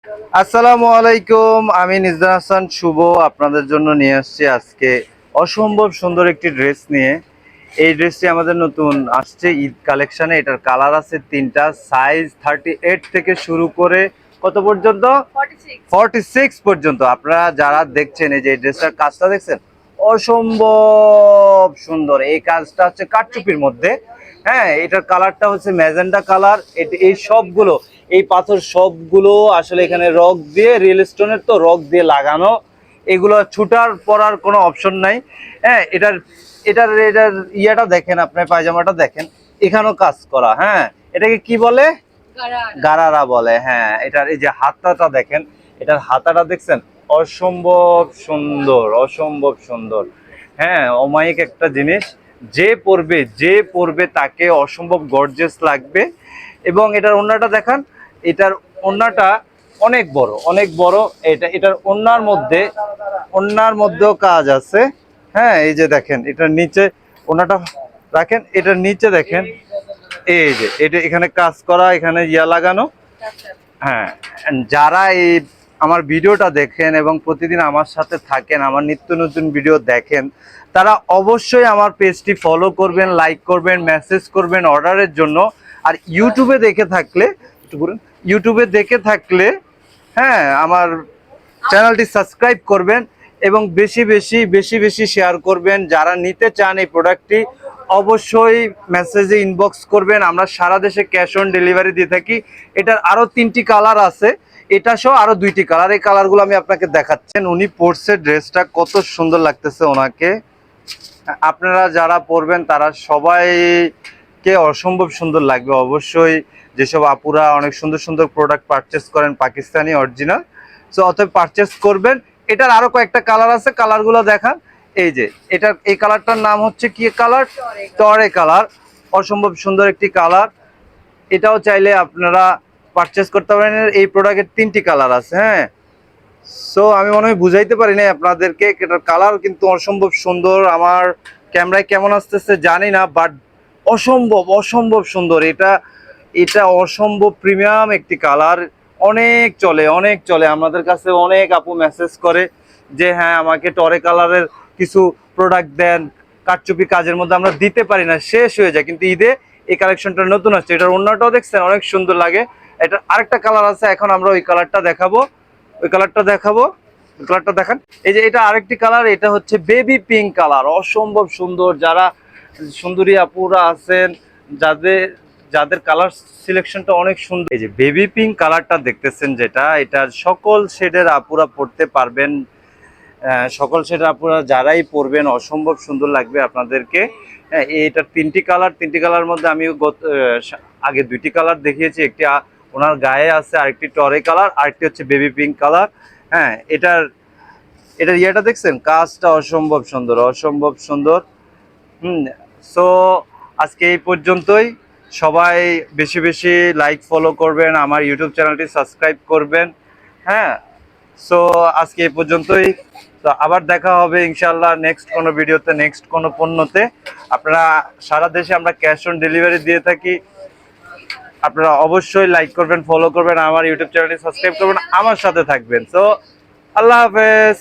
আসসালামু আলাইকুম, আমি নিজাম হাসান শুভ আপনাদের জন্য নিয়ে আসছি আজকে অসম্ভব সুন্দর একটি ড্রেস নিয়ে। এই ড্রেসটি আমাদের নতুন আসছে ঈদ কালেকশনে। এটার কালার আছে তিনটা, সাইজ 38 থেকে শুরু করে কত পর্যন্ত, 46 পর্যন্ত। আপনারা যারা দেখছেন এই যে ড্রেসটার কাজটা দেখছেন, অসম্ভব সুন্দর। এই কাজটা হচ্ছে কারচুপির মধ্যে। হ্যাঁ, এটার কালারটা হচ্ছে ম্যাজেন্ডা কালার। এই সবগুলো, এই পাথর সবগুলো আসলে এখানে রক দিয়ে, রিয়েল স্টোনের তো রক দিয়ে লাগানো। এগুলো ছুটার পরার কোনো অপশন নাই। হ্যাঁ, এটার এটার এটার ইয়াটা দেখেন, আপনার পায়জামাটা দেখেন, এখানেও কাজ করা। হ্যাঁ, এটাকে কি বলে? গারারা বলে। হ্যাঁ, এটার এই যে হাতাটা দেখেন, এটার হাতাটা দেখছেন, অসম্ভব সুন্দর, অসম্ভব সুন্দর। হ্যাঁ, অমায়িক একটা জিনিস। যে পরবে তাকে অসম্ভব গর্জিয়াস লাগবে। এবং এটার ওড়নাটা দেখান, এটার ওড়নাটা অনেক বড়, অনেক বড়। এটার ওড়নার মধ্যেও কাজ আছে। হ্যাঁ, এই যে দেখেন, এটার নিচে ওড়নাটা রাখেন, এটার নিচে দেখেন, এই যে এটা এখানে কাজ করা, এখানে ইয়া লাগানো। হ্যাঁ, যারা এই আমার ভিডিওটা দেখেন এবং প্রতিদিন আমার সাথে থাকেন, আমার নিত্য নতুন ভিডিও দেখেন, তারা অবশ্যই আমার পেজটি ফলো করবেন, লাইক করবেন, মেসেজ করবেন অর্ডারের জন্য। আর ইউটিউবে দেখে থাকলে একটু বলুন, ইউটিউবে দেখে থাকলে হ্যাঁ, আমার চ্যানেলটি সাবস্ক্রাইব করবেন এবং বেশি বেশি বেশি বেশি শেয়ার করবেন। যারা নিতে চান এই প্রোডাক্টটি অবশ্যই মেসেজে ইনবক্স করবেন। আমরা সারা দেশে ক্যাশ অন ডেলিভারি দিয়ে থাকি। এটার আরো 3টি কালার আছে, এটা সহ আরো 2টি কালার। এই কালারগুলো আমি আপনাকে দেখাচ্ছেন। উনি পরছে ড্রেসটা, কত সুন্দর লাগতেছে ওনাকে। আপনারা যারা পরবেন তারা সবাইকে অসম্ভব সুন্দর লাগবে অবশ্যই। যেসব আপুরা অনেক সুন্দর সুন্দর প্রোডাক্ট পারচেস করেন পাকিস্তানি অরিজিনাল, সো অতএব পারচেস করবেন। এটার আরো কয়েকটা কালার আছে, কালারগুলো দেখান। এই যে এই কালারটার নাম হচ্ছে কি কালার? টরে কালার। অসম্ভব সুন্দর একটি কালার। এটাও চাইলে আপনারা পারচেস করতে পারেন। এই প্রোডাক্টের 3টি কালার আছে। হ্যাঁ, সো আমি মনে হয় বুঝাইতে পারি না আপনাদেরকে। এটার কালার কিন্তু অসম্ভব সুন্দর। আমার ক্যামেরায় কেমন আসতেছে জানি না, বাট অসম্ভব অসম্ভব সুন্দর। এটা এটা অসম্ভব প্রিমিয়াম একটি কালার। অনেক চলে, অনেক চলে। আমাদের কাছে অনেক আপু মেসেজ করে যে হ্যাঁ, আমাকে টরে কালারের কিছু প্রোডাক্ট দেন, কারচুপি কাজের মধ্যে আমরা দিতে পারি না, শেষ হয়ে যায়। কিন্তু ঈদে এই কালেকশনটা নতুন আসছে। এটার অন্যটাও দেখছেন, অনেক সুন্দর লাগে। এটা আরেকটা কালার আছে, এখন আমরা ওই কালারটা দেখাবো। ওই কালারটা দেখাবো, ওই কালারটা দেখান। এই যে এটা আরেকটি কালার, এটা হচ্ছে বেবি পিঙ্ক কালার। অসম্ভব সুন্দর। যারা সুন্দরী আপুরা আছেন, যাদের যাদের কালার সিলেকশনটা অনেক সুন্দর, এই যে বেবি পিঙ্ক কালারটা দেখতেছেন, যেটা এটা সকল শেডের আপুরা পড়তে পারবেন। সকল শেডের আপুরা যারাই পরবেন অসম্ভব সুন্দর লাগবে আপনাদেরকে। হ্যাঁ, এটার 3টি কালার। 3টি কালার মধ্যে আমি আগে 2টি কালার দেখিয়েছি। একটি ওনার গায়ে আছে, আরেকটি টরে কালার, আরেকটি হচ্ছে বেবি পিঙ্ক কালার। হ্যাঁ, এটার ইয়েটা দেখছেন, কাজটা অসম্ভব সুন্দর, অসম্ভব সুন্দর। সো আজকে এই পর্যন্তই। সবাই বেশি বেশি লাইক ফলো করবেন, আমার ইউটিউব চ্যানেলটি সাবস্ক্রাইব করবেন। হ্যাঁ, সো আজকে এই পর্যন্তই। তো আবার দেখা হবে ইনশাল্লাহ নেক্সট কোনো ভিডিওতে, নেক্সট কোনো পণ্যতে। আপনারা সারা দেশে আমরা ক্যাশ অন ডেলিভারি দিয়ে থাকি। আপনারা অবশ্যই লাইক করবেন, ফলো করবেন, আমার ইউটিউব চ্যানেলটি সাবস্ক্রাইব করবেন, আমার সাথে থাকবেন। সো আল্লাহ হাফেজ।